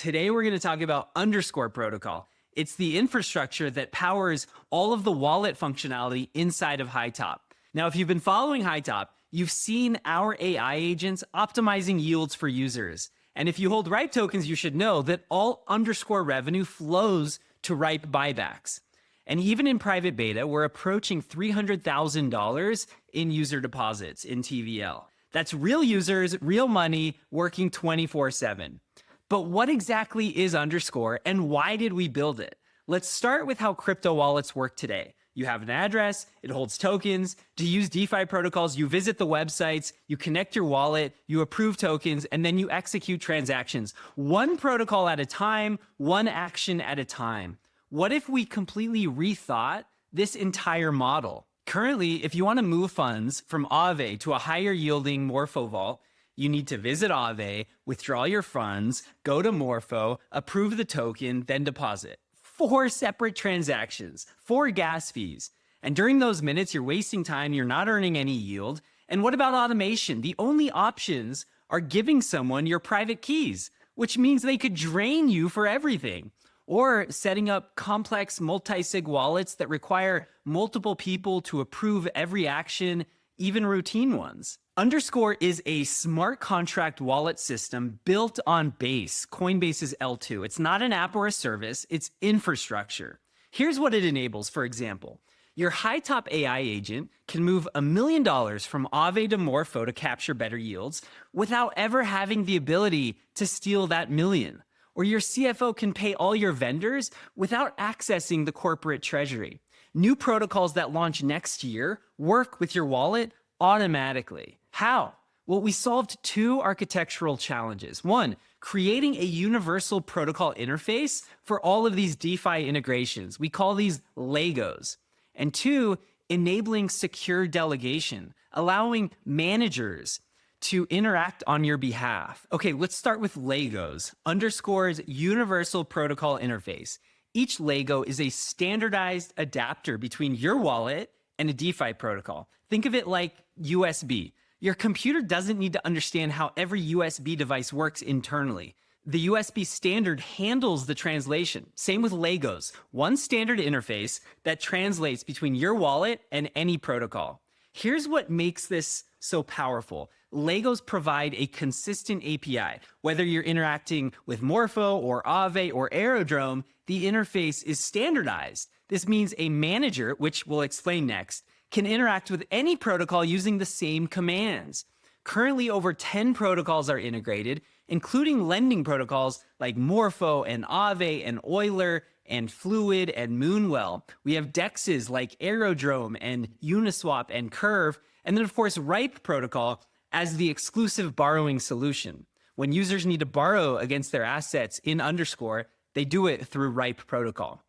Today we're going to talk about underscore protocol. It's the infrastructure that powers all of the wallet functionality inside of Hightop. Now, if you've been following Hightop, you've seen our AI agents optimizing yields for users. And if you hold RIPE tokens, you should know that all underscore revenue flows to RIPE buybacks. And even in private beta, we're approaching $300,000 in user deposits in TVL. That's real users, real money, working 24/7. But what exactly is underscore and why did we build it? Let's start with how crypto wallets work today. You have an address, it holds tokens. To use DeFi protocols, you visit the websites, you connect your wallet, you approve tokens, and then you execute transactions. One protocol at a time, one action at a time. What if we completely rethought this entire model? Currently, if you want to move funds from Aave to a higher yielding Morpho vault, you need to visit Aave, withdraw your funds, go to Morpho, approve the token, then deposit. 4 separate transactions, 4 gas fees. And during those minutes, you're wasting time, you're not earning any yield. And what about automation? The only options are giving someone your private keys, which means they could drain you for everything. Or setting up complex multi-sig wallets that require multiple people to approve every action, even routine ones. Underscore is a smart contract wallet system built on Base, Coinbase's L2. It's not an app or a service, it's infrastructure. Here's what it enables, for example. Your Hightop AI agent can move $1 million from Aave to Morpho to capture better yields without ever having the ability to steal that million. Or your CFO can pay all your vendors without accessing the corporate treasury. New protocols that launch next year work with your wallet automatically. How? Well, we solved 2 architectural challenges. 1, creating a universal protocol interface for all of these DeFi integrations. We call these Legos. And 2, enabling secure delegation, allowing managers to interact on your behalf. Okay, let's start with Legos. Underscore's universal protocol interface. Each Lego is a standardized adapter between your wallet and a DeFi protocol. Think of it like USB. Your computer doesn't need to understand how every USB device works internally. The USB standard handles the translation. Same with Legos. One standard interface that translates between your wallet and any protocol. Here's what makes this so powerful. Legos provide a consistent API. Whether you're interacting with Morpho or Aave or Aerodrome, the interface is standardized. This means a manager, which we'll explain next, can interact with any protocol using the same commands. Currently, over 10 protocols are integrated, including lending protocols like Morpho and Aave and Euler and Fluid and Moonwell. We have DEXs like Aerodrome and Uniswap and Curve, and then of course RIPE protocol as the exclusive borrowing solution. When users need to borrow against their assets in Underscore, they do it through RIPE protocol.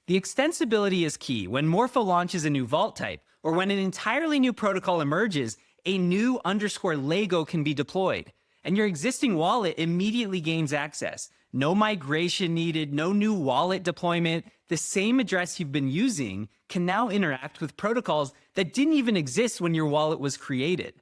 The extensibility is key. When Morpho launches a new vault type, or when an entirely new protocol emerges, a new Underscore Lego can be deployed, and your existing wallet immediately gains access. No migration needed, no new wallet deployment. The same address you've been using can now interact with protocols that didn't even exist when your wallet was created.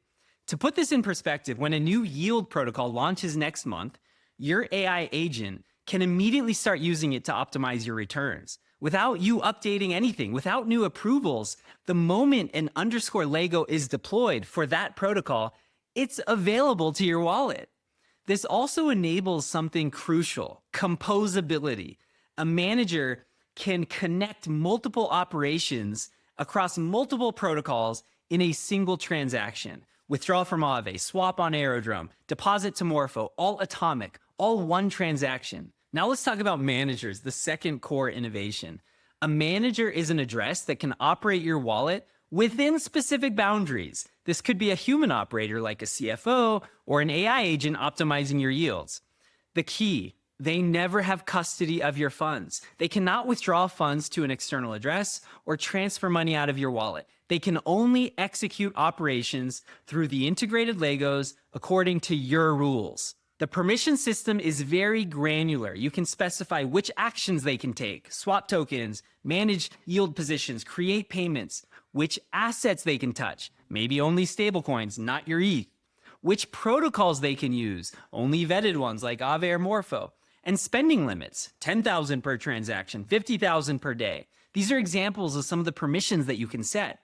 To put this in perspective, when a new yield protocol launches next month, your AI agent can immediately start using it to optimize your returns. Without you updating anything, without new approvals, the moment an Underscore Lego is deployed for that protocol, it's available to your wallet. This also enables something crucial, composability. A manager can connect multiple operations across multiple protocols in a single transaction. Withdraw from Aave, swap on Aerodrome, deposit to Morpho, all atomic, all one transaction. Now let's talk about managers, the second core innovation. A manager is an address that can operate your wallet within specific boundaries. This could be a human operator like a CFO or an AI agent optimizing your yields. The key, they never have custody of your funds. They cannot withdraw funds to an external address or transfer money out of your wallet. They can only execute operations through the integrated Legos according to your rules. The permission system is very granular. You can specify which actions they can take, swap tokens, manage yield positions, create payments, which assets they can touch, maybe only stablecoins, not your ETH, which protocols they can use, only vetted ones like Aave or Morpho, and spending limits, 10,000 per transaction, 50,000 per day. These are examples of some of the permissions that you can set.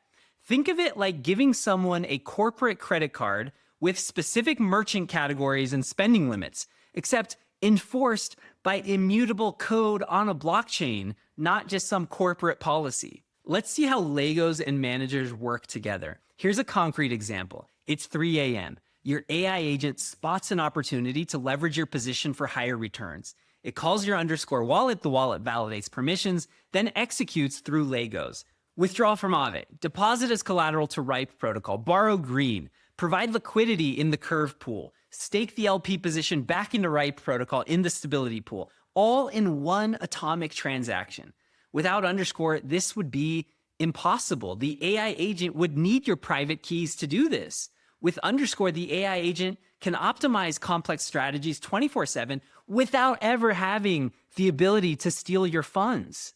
Think of it like giving someone a corporate credit card with specific merchant categories and spending limits, except enforced by immutable code on a blockchain, not just some corporate policy. Let's see how Legos and managers work together. Here's a concrete example. It's 3 a.m. Your AI agent spots an opportunity to leverage your position for higher returns. It calls your underscore wallet, the wallet validates permissions, then executes through Legos. Withdraw from Aave, deposit as collateral to Ripe protocol, borrow Green, provide liquidity in the Curve pool, stake the LP position back into Ripe protocol in the stability pool, all in one atomic transaction. Without underscore, this would be impossible. The AI agent would need your private keys to do this. With underscore, the AI agent can optimize complex strategies 24/7 without ever having the ability to steal your funds.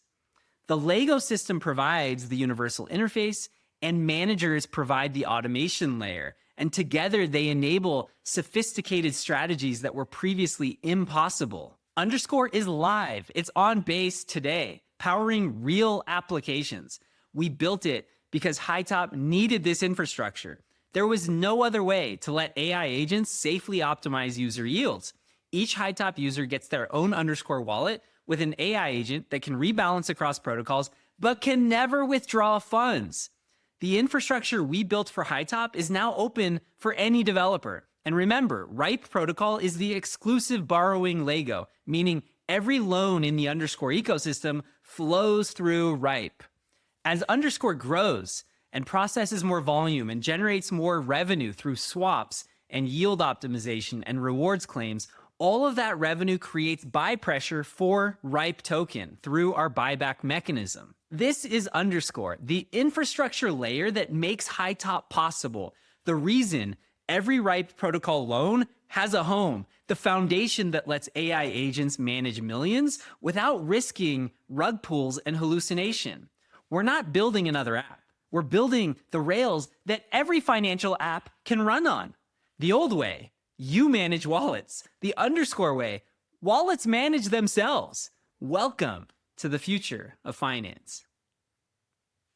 The Lego system provides the universal interface, and managers provide the automation layer. And together they enable sophisticated strategies that were previously impossible. Underscore is live. It's on base today, powering real applications. We built it because Hightop needed this infrastructure. There was no other way to let AI agents safely optimize user yields. Each Hightop user gets their own underscore wallet with an AI agent that can rebalance across protocols, but can never withdraw funds. The infrastructure we built for Hightop is now open for any developer. And remember, Ripe protocol is the exclusive borrowing Lego, meaning every loan in the underscore ecosystem flows through Ripe. As underscore grows and processes more volume and generates more revenue through swaps and yield optimization and rewards claims, all of that revenue creates buy pressure for Ripe token through our buyback mechanism. This is underscore, the infrastructure layer that makes Hightop possible. The reason every Ripe protocol loan has a home, the foundation that lets AI agents manage millions without risking rug pulls and hallucination. We're not building another app. We're building the rails that every financial app can run on. The old way, you manage wallets. The underscore way, wallets manage themselves. Welcome to the future of finance.